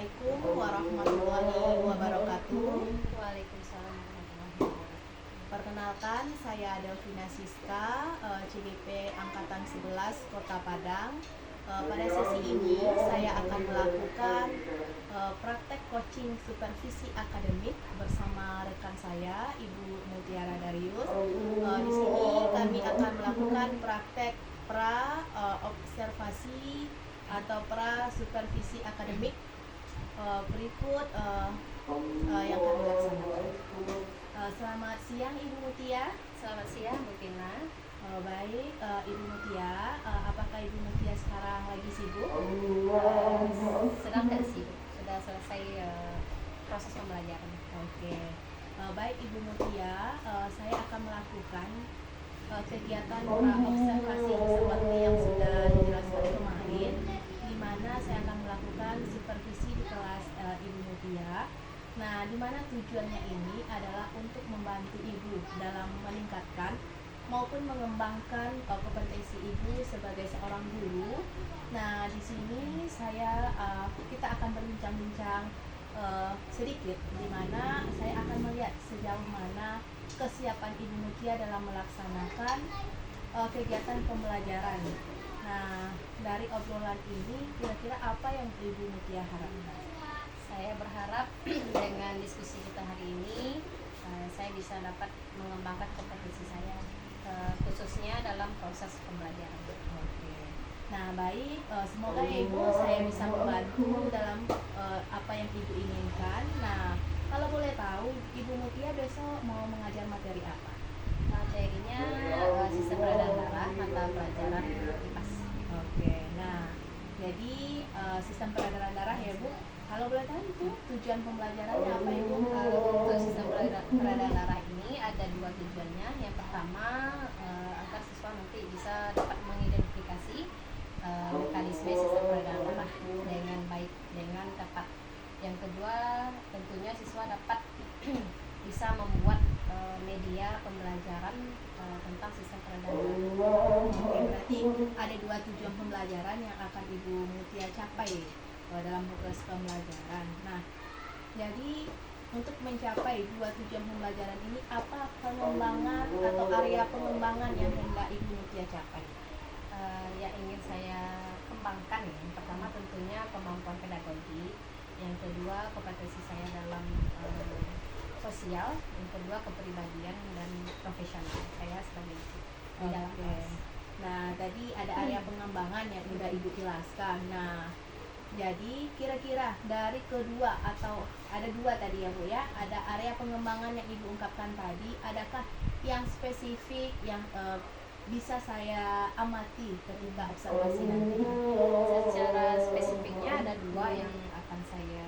Assalamualaikum warahmatullahi wabarakatuh. Waalaikumsalam warahmatullahi wabarakatuh. Perkenalkan, saya Delvina Siska, CGP Angkatan 11 Kota Padang. Pada sesi ini saya akan melakukan praktek coaching supervisi akademik bersama rekan saya, Ibu Mutiara Darius. Di sini kami akan melakukan praktek observasi atau supervisi akademik berikut yang kami laksanakan. Selamat siang Ibu Mutia. Selamat siang Bu Pina. Baik, Ibu Mutia, apakah Ibu Mutia sekarang lagi sibuk? Sedang tidak sibuk, sudah selesai proses pembelajaran. Oke. Baik Ibu Mutia, saya akan melakukan kegiatan observasi seperti yang sudah dijelaskan kemarin, di mana saya akan melakukan supervisi di kelas Ibu Mutia. Nah, di mana tujuannya ini adalah untuk membantu Ibu dalam meningkatkan maupun mengembangkan kompetensi Ibu sebagai seorang guru. Nah, di sini kita akan berbincang-bincang sedikit, di mana saya akan melihat sejauh mana kesiapan Ibu Mutia dalam melaksanakan kegiatan pembelajaran. Nah, dari obrolan ini kira-kira apa yang Ibu Mutia harapkan? Saya berharap dengan diskusi kita hari ini saya bisa dapat mengembangkan kompetensi saya khususnya dalam proses pembelajaran. Oke. Nah, baik, semoga ya Ibu saya bisa membantu dalam apa yang Ibu inginkan. Nah, kalau boleh tahu Ibu Mutia besok mau mengajar materi apa? Materinya sistem peredaran darah, mata pelajaran IPAS. Oke. Nah, jadi sistem peredaran darah ya Bu. Kalau boleh tahu itu tujuan pembelajarannya apa Ibu? Untuk sistem peredaran darah ini ada dua tujuannya. Yang pertama agar siswa nanti bisa dapat mengidentifikasi mekanisme sistem peredaran darah dengan baik, dengan tepat. Yang kedua tentunya siswa dapat bisa membuat media pembelajaran tentang sistem peredaran darah. Oke, berarti ada dua tujuan pembelajaran yang akan Ibu Mutia capai dalam proses pembelajaran. Nah, jadi untuk mencapai dua tujuan pembelajaran ini, apa pengembangan atau area pengembangan yang hendak Ibu Mutia capai? Yang ingin saya kembangkan ya, yang pertama tentunya kemampuan pedagogi, yang kedua kompetensi saya dalam sosial, yang kedua kepribadian dan profesional saya sebagai ibu di dalam kelas. Nah, tadi ada area pengembangan yang sudah Ibu jelaskan. Nah, jadi kira-kira dari kedua atau ada dua tadi ya Bu ya, ada area pengembangan yang Ibu ungkapkan tadi, adakah yang spesifik yang bisa saya amati ketika observasi nanti? Secara spesifiknya ada dua yang akan saya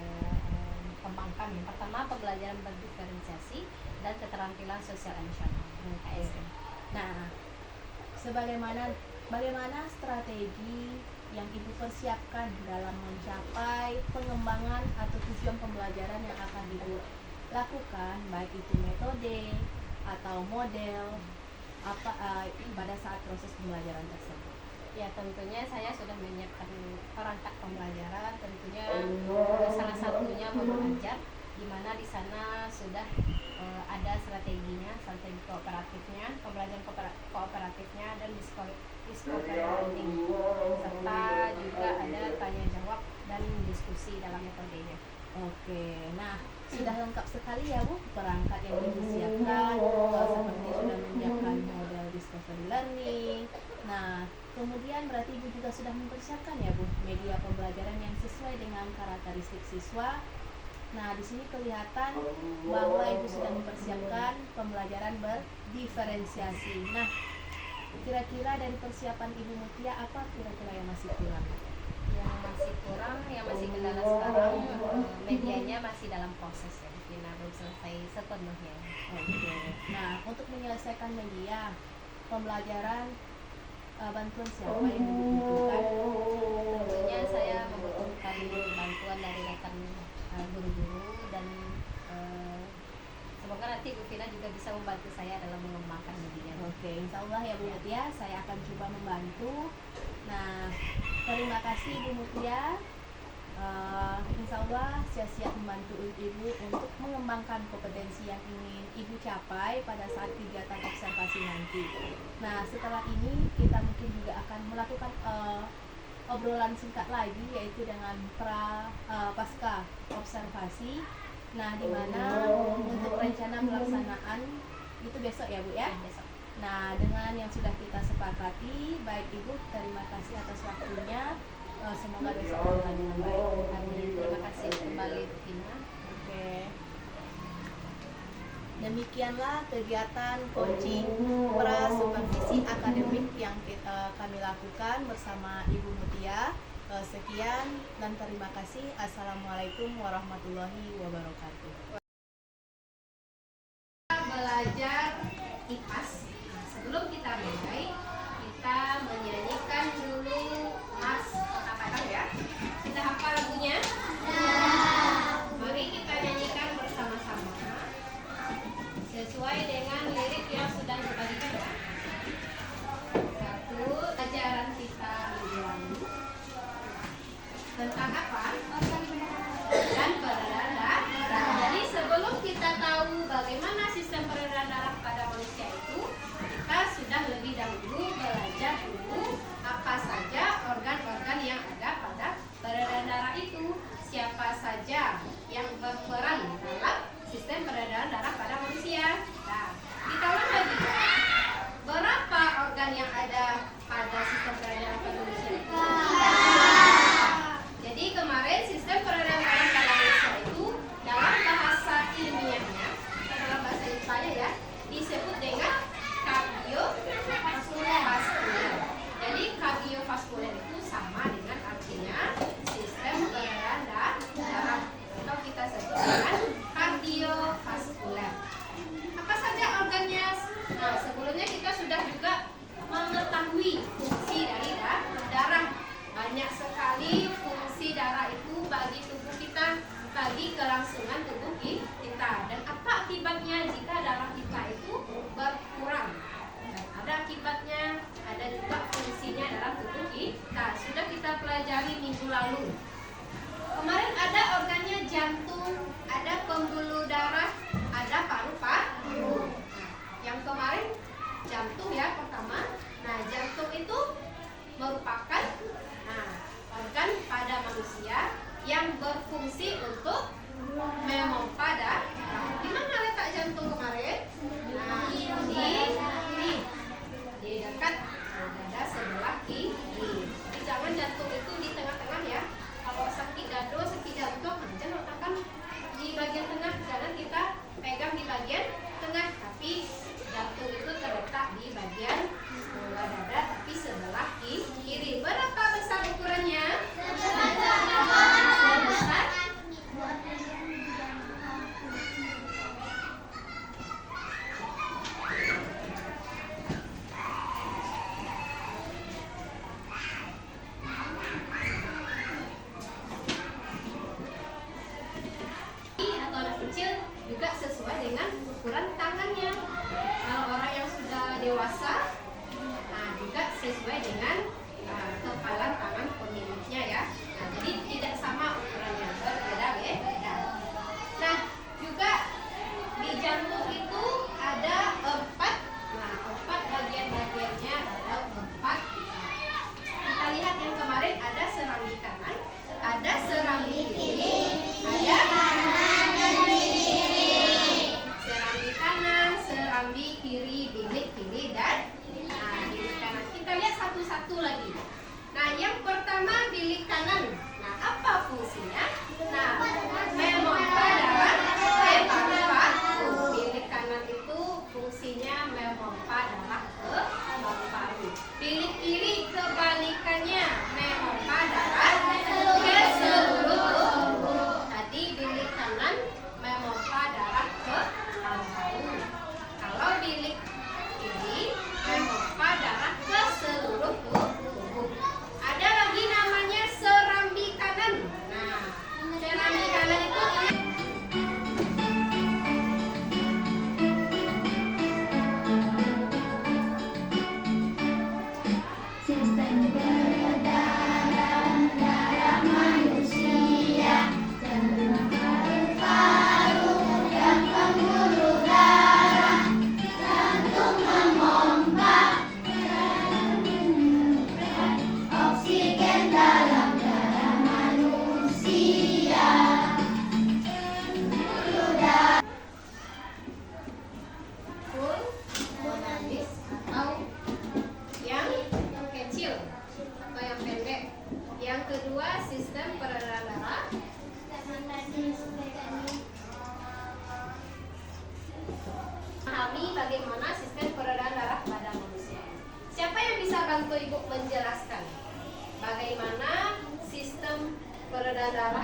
kembangkan. Yang pertama pembelajaran berdiferensiasi dan keterampilan sosial emosional (KSE). Nah, bagaimana strategi yang Ibu persiapkan dalam mencapai pengembangan atau tujuan pembelajaran yang akan Ibu lakukan, baik itu metode atau model pada saat proses pembelajaran tersebut? Ya, tentunya saya sudah menyiapkan perangkat pembelajaran, tentunya salah satunya mengajar, di mana di sana sudah ada strateginya, strategi kooperatifnya, pembelajaran kooperatifnya dan discovery learning, serta juga ada tanya jawab dan diskusi dalam metodenya. Oke, nah sudah lengkap sekali ya Bu perangkat yang Ibu siapkan, seperti sudah menyiapkan model discovery learning. Nah, kemudian berarti Ibu juga sudah mempersiapkan ya Bu media pembelajaran yang sesuai dengan karakteristik siswa. Nah, di sini kelihatan bahwa Ibu sudah mempersiapkan pembelajaran berdiferensiasi. Nah, kira-kira dari persiapan Ibu Mutia apa kira-kira yang masih kurang? Yang masih kurang, yang masih kendala sekarang, medianya masih dalam proses ya, belum selesai sepenuhnya. Oke. Nah, untuk menyelesaikan media pembelajaran, bantuan siapa yang dibutuhkan? Tentunya saya membutuhkan bantuan dari rekan guru-guru dan semoga nanti Bu Vina juga bisa membantu saya dalam mengembangkan media. Oke, insya Allah ya Bu Mutia, saya akan coba membantu. Nah, terima kasih Bu Mutia. Insya Allah siap membantu ibu untuk mengembangkan kompetensi yang ingin ibu capai pada saat kegiatan observasi nanti. Nah, setelah ini kita mungkin juga akan melakukan obrolan singkat lagi, yaitu dengan pasca observasi. Nah, di mana untuk rencana pelaksanaan itu besok ya Bu ya? Besok. Nah, dengan yang sudah kita sepakati, baik Ibu, terima kasih atas waktunya. Semoga besok berjalan dengan baik. Amin. Terima kasih kembali Tina. Oke. Demikianlah kegiatan coaching pra-supervisi akademik yang kami lakukan bersama Ibu Mutia. Sekian dan terima kasih. Assalamualaikum warahmatullahi wabarakatuh. Belajar IPAS. Nah, sebelum kita mulai, kita menyanyikan dulu Mars Kata-kata ya. Kita hafal lagunya? Mari kita nyanyikan bersama-sama sesuai dengan lirik yang sudah dibagikan ya. Satu, ajaran kita minggu lalu tentang apa? Dan peredaran darah. Jadi sebelum kita tahu bagaimana sistem peredaran darah pada manusia itu, kita sudah lebih dahulu belajar dulu apa saja organ-organ yang ada pada peredaran darah itu, siapa saja yang berperan dalam sistem peredaran darah pada manusia. Nah, kita ulang lagi. Berapa organ yang ada pada sistem peredaran darah pada manusia itu? Jadi kemarin sistem peredaran darah pada manusia itu dalam bahasa ilmiahnya, dalam bahasa IPA-nya ya, disebut dengan kardiovaskuler. Jadi kardiovaskuler itu sama dengan artinya sistem peredaran darah, atau kita sebut dengan kardiovaskuler. Apa saja organnya? Nah, sebelumnya kita sudah juga mengetahui fungsi dari darah. Banyak sekali fungsi darah itu bagi tubuh kita, bagi kelangsungan tubuh kita. Dan apa akibatnya jika darah kita itu berkurang? Dan ada akibatnya, ada juga fungsinya dalam tubuh kita. Sudah kita pelajari minggu lalu. Kemarin ada organnya jantung, ada pembuluh darah, ada paru-paru. Nah, yang kemarin jantung ya pertama. Nah, jantung itu merupakan organ pada manusia yang berfungsi untuk memompa darah. Di mana letak jantung kemarin? Nah, di dekat dada sebelah kiri. Jadi jangan jantung itu di tengah-tengah ya. Kalau sakit dada, sakit jantung, jangan letakkan di bagian tengah. Jangan kita pegang di bagian tengah, tapi jantung itu terletak di bagian dada, tapi sebelah kiri. Berapa besar ukurannya? Sebesar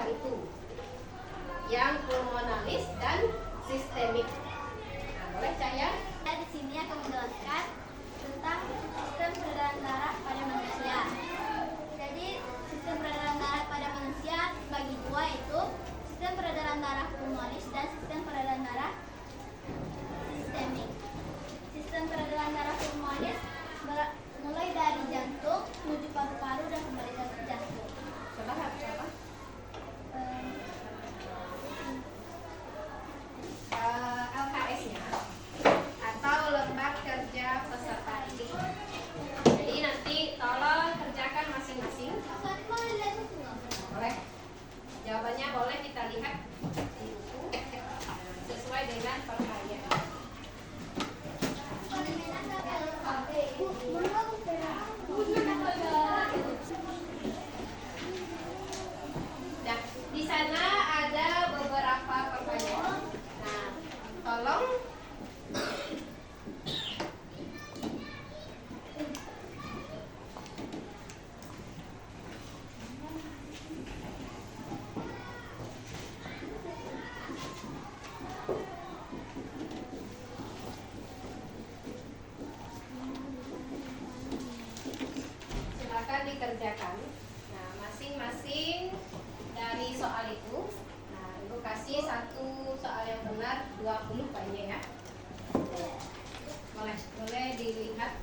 itu, yang pulmonalis dan sistemik. Nah, boleh Cahya? Di sini akan menjelaskan tentang sistem peredaran darah pada manusia. Jadi, sistem peredaran darah pada manusia bagi dua, yaitu sistem peredaran darah pulmonalis dan sistem peredaran darah sistemik. Sistem peredaran darah pulmonalis mulai dari jantung menuju paru-paru dan kembali ke jantung. Coba apa? LKS-nya atau lembar kerja peserta didik. Jadi nanti tolong kerjakan masing-masing. Boleh. Jawabannya boleh kita lihat di buku sesuai dengan pertanyaan. Nah, di sana ada beberapa pertanyaan. Nah, tolong silakan dikerjakan. Nah, masing-masing dari soal itu. Nah, Ibu kasih satu soal yang benar 20 kayaknya ya. Boleh dilihat.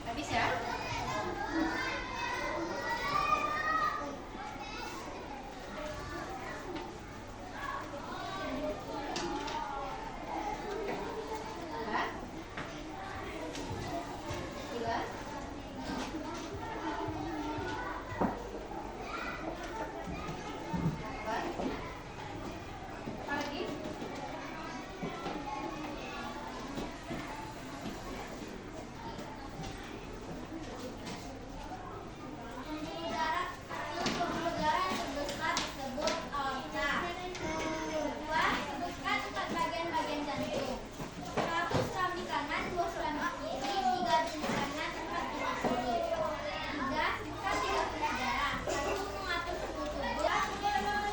Habis ya? Dua. Tiga. Empat. Apa lagi? Pembuluh darah yang terbesar disebut aorta. Kedua, sebutkan 4 bagian-bagian jantung. 1 seram di kanan, 2 seram di kiri, 3 di kanan, 4 di kiri. 3, sebutkan 3 fungsi darah. 1, mengatur suhu tubuh. 2,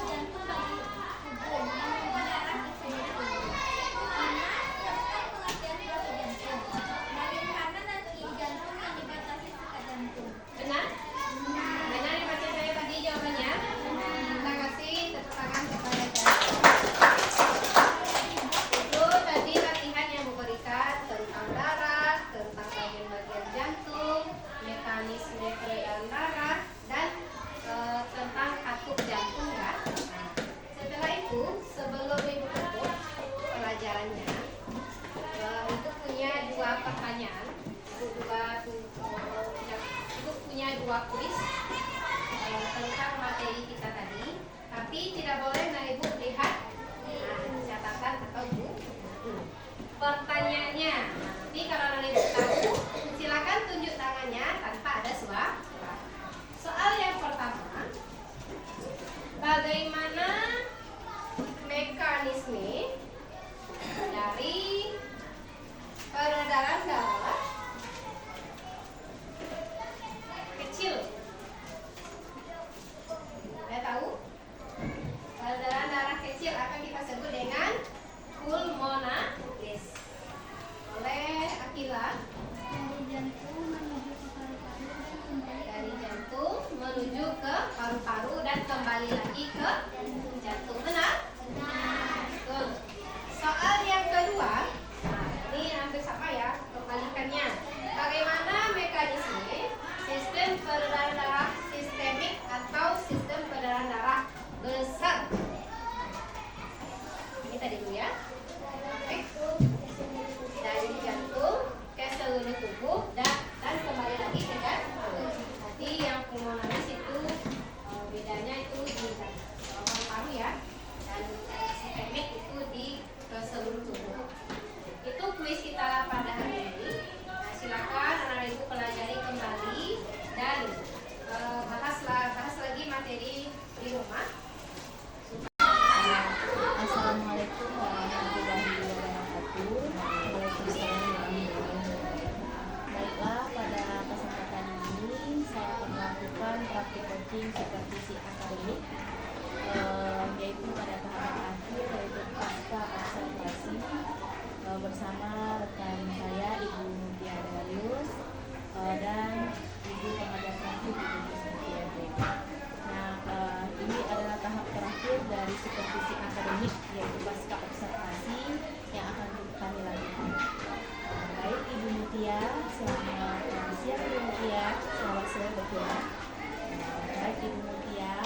jantung bagi tubuh, memompa darah ke seluruh tubuh. 5, sebutkan pengertian profil jantung. Bagian kanan dan kiri jantung yang dibatasi sekat jantung. Benar? Benar dibaca saya tadi jawabannya. Kita kasih tepuk tangan kepada Cahya. Itu tadi latihan yang memberikan tentang darah, tentang bagian-bagian jantung, mekanisme peredaran darah, dan tentang katup jantung ya. Nah, setelah itu sebelum ibu tutup pelajarannya, ibu punya 2 pertanyaan. Ibu punya 2 kuis tentang materi kita tadi, tapi tidak boleh ibu lihat catatan atau buku. Pertanyaannya, nanti kalau ibu tahu, silakan tunjuk tangannya tanpa ada suara. Soal yang pertama, bagaimana mekanisme dari peredaran darah kecil? Saya tahu peredaran darah kecil akan kita sebut dengan pulmonalis. Oleh Akila, Dari jantung menuju ke paru-paru dan kembali dari jantung menuju ke paru-paru dan kembali lagi ke jantung. Benar? Betul. Soal yang kedua, kuis kita pada hari ini. Nah, silakan anak ibu pelajari kembali dan bahas lagi materi di rumah. Assalamualaikum warahmatullahi wabarakatuh. Waalaikumsalam warahmatullahi wabarakatuh. Baiklah, pada kesempatan ini saya akan melakukan praktik coaching supervisi akademik, yaitu pada tahapan akhir, yaitu pasca observasi, bersama rekan saya Ibu Mutia Darius dan Ibu Pengajar Praktik Ibu Musmutia Brega. Nah, ini adalah tahap terakhir dari supervisi akademik, yaitu pasca observasi yang akan kami lakukan. Baik Ibu Mutia, selamat siang Ibu Mutia, selamat sore betul. Baik Ibu Mutia,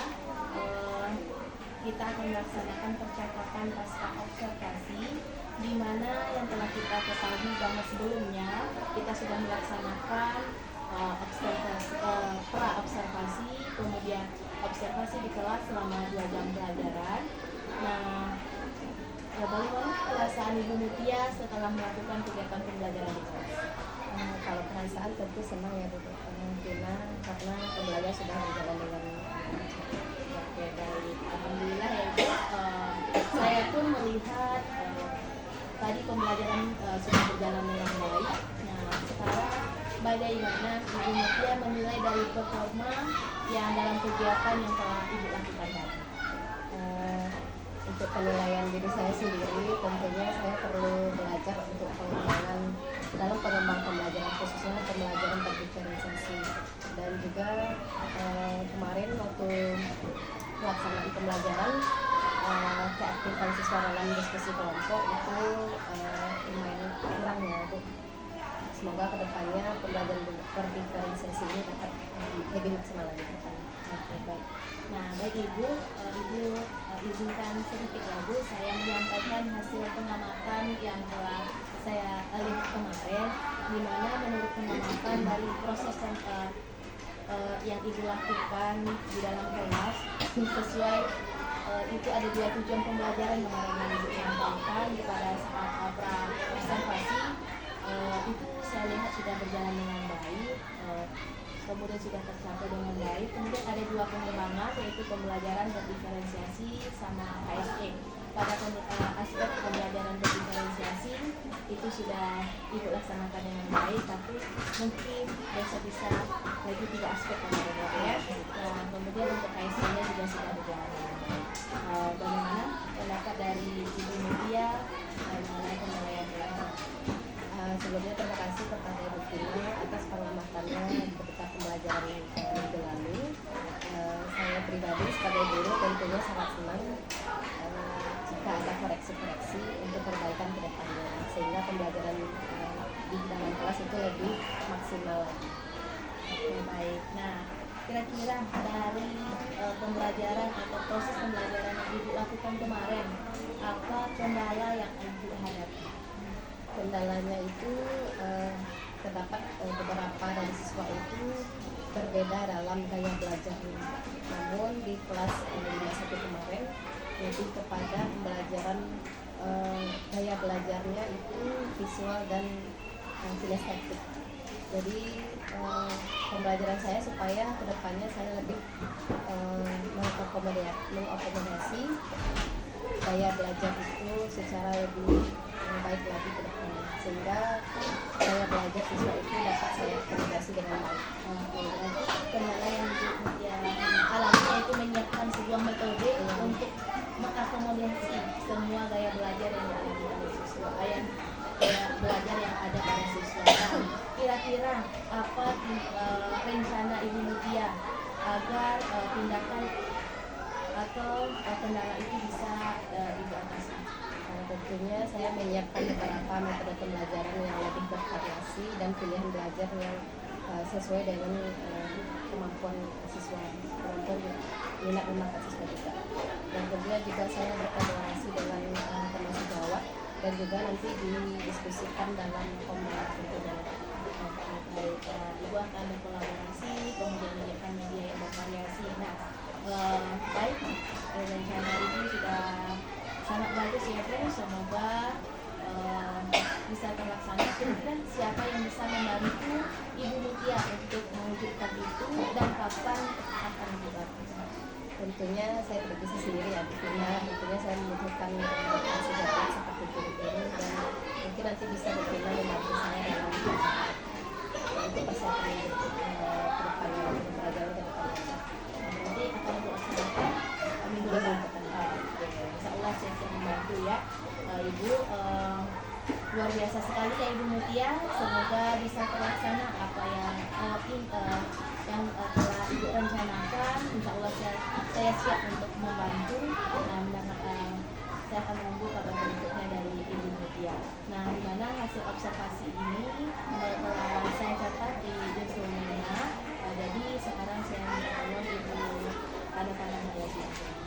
kita akan melaksanakan percakapan pasca observasi, di mana yang telah kita ketahui bahwa sebelumnya kita sudah melaksanakan pra-observasi, kemudian observasi di kelas selama 2 jam pelajaran. Nah, bagaimana perasaan Ibu Mutia setelah melakukan kegiatan pembelajaran di kelas? Kalau perasaan tentu senang ya Bu, karena pembelajaran sudah berjalan dengan Oke, baik. Alhamdulillah ya Ibu. Saya pun melihat tadi pembelajaran sudah berjalan dengan baik. Nah, sekarang bagaimana Ibu Mutia menilai dari performa yang dalam kegiatan yang telah Ibu lakukan tadi? Untuk penilaian diri saya sendiri, tentunya saya perlu belajar untuk pengembangan dalam pengembang pembelajaran, khususnya pembelajaran berdiferensiasi. Dan juga kemarin waktu pelaksanaan pembelajaran, keaktifan siswa dalam diskusi kelompok itu lumayan kurang ya Bu. Semoga kedepannya pembelajaran berdiferensiasi ini dapat lebih maksimal lagi ke depan. Oke, baik. Nah, baik Ibu, Ibu izinkan sedikit ya Bu, saya menyampaikan hasil pengamatan yang telah saya lihat kemarin, di mana menurut pengamatan dari proses yang Ibu lakukan di dalam kelas sesuai itu ada 2 tujuan pembelajaran kemarin yang Ibu sampaikan kepada saat pra-observasi, itu saya lihat sudah berjalan dengan baik, kemudian sudah tercapai dengan baik. Kemudian ada 2 pengembangan, yaitu pembelajaran berdiferensiasi sama KSE. Pada aspek pembelajaran berdiferensiasi itu sudah Ibu laksanakan dengan baik, tapi mungkin besok bisa lagi 3 aspek kemarin ya. Nah, kemudian untuk KSE-nya juga sudah berjalan dengan baik. Bagaimana pendapat dari Ibu Mutia mengenai penilaian belajar? Sebelumnya terima kasih kepada Ibu Tina atas pengamatannya ketika pembelajaran minggu lalu. Saya pribadi sebagai guru tentunya sangat senang jika ada koreksi-koreksi untuk perbaikan ke depannya, sehingga pembelajaran di dalam kelas itu lebih maksimal lagi. Oke, baik. Nah, kira-kira dari pembelajaran atau proses pembelajaran yang Ibu lakukan kemarin, apa kendala yang Ibu hadapi? Kendalanya itu terdapat beberapa dari siswa itu berbeda dalam gaya belajarnya. Namun di kelas 51 kemarin lebih kepada pembelajaran gaya belajarnya itu visual dan kinestetik. Jadi pembelajaran saya supaya kedepannya saya lebih mengakomodasi gaya belajar itu secara lebih baik lagi ke depannya, sehingga gaya belajar siswa itu dapat saya akomodasi dengan baik. Oke, berarti kendala yang alami itu menyiapkan sebuah metode untuk mengakomodasi semua gaya belajar yang ada pada siswa, gaya belajar yang ada pada siswa. Nah, kira-kira apa rencana Ibu Mutia agar tindakan atau kendala itu bisa Ibu atasi? Tentunya saya menyiapkan beberapa metode pembelajaran yang lebih bervariasi dan pilihan belajar yang sesuai dengan kemampuan siswa, kemampuan minat dan bakat siswa juga. Dan tentunya juga saya berkolaborasi dengan teman sejawat dan juga nanti didiskusikan dalam komunitas tentunya. Baik, Ibu akan berkolaborasi, kemudian menyiapkan media yang bervariasi. Nah, baik, rencana Ibu sudah sangat bagus ya Bu. Semoga bisa terlaksana, kira-kira siapa yang bisa membantu Ibu Mutia untuk mewujudkan itu dan kapan akan dilakukan? Tentunya saya tidak bisa sendiri ya, tentunya saya membutuhkan sejarah seperti guru-guru, dan mungkin nanti bisa berkenan membantu saya dalam itu pasti akan menjadi ke depannya, untuk pelajaran ke depannya. Nanti akan dilaksanakan minggu depan. Insya Allah saya siap membantu ya. Ibu, luar biasa sekali ya Ibu Mutia. Semoga bisa terlaksana apa yang telah Ibu rencanakan. Insya Allah saya siap untuk membantu. Saya akan menunggu kabar berikutnya dari Ibu Mutia. Nah, di mana hasil observasi ini telah saya catat di jurnalnya. Jadi sekarang saya minta tolong Ibu tanda tangan saya silakan.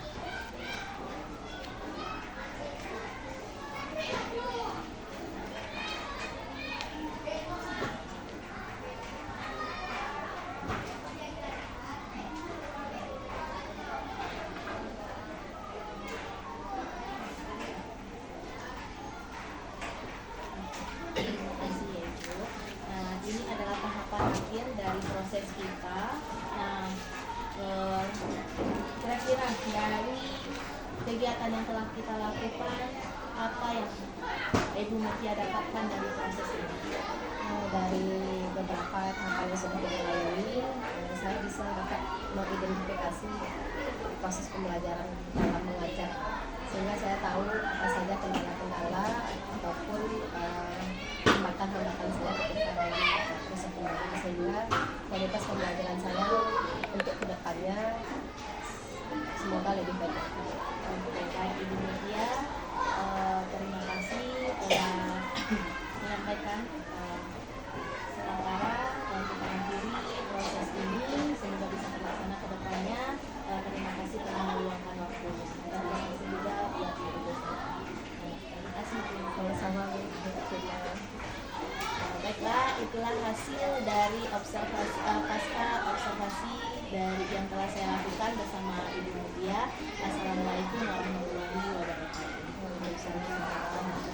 Terima kasih ya Ibu. Nah, ini adalah tahapan akhir dari proses kita. Nah, kira-kira dari kegiatan yang telah kita lakukan, apa yang Ibu Mutia dapatkan dari proses ini? Dari beberapa tahapan yang sudah kita lalui, saya bisa dapat mengidentifikasi proses pembelajaran dalam mengajar, sehingga saya tahu apa saja kendala-kendala ataupun hambatan-hambatan saya ketika dalam proses pembelajaran, sehingga kualitas pembelajaran saya untuk kedepannya semoga lebih baik. Baik Ibu Mutia, terima kasih telah menyampaikan sementara kita akhiri proses ini, semoga bisa terlaksana ke depannya. Terima kasih telah meluangkan waktu. Terima kasih juga buat Ibu. Terima kasih Bu. Sama-sama. Baiklah, itulah hasil dari observasi pasca observasi dari yang telah saya lakukan bersama Ibu Mutia. Assalamualaikum warahmatullahi wabarakatuh. Waalaikumsalam.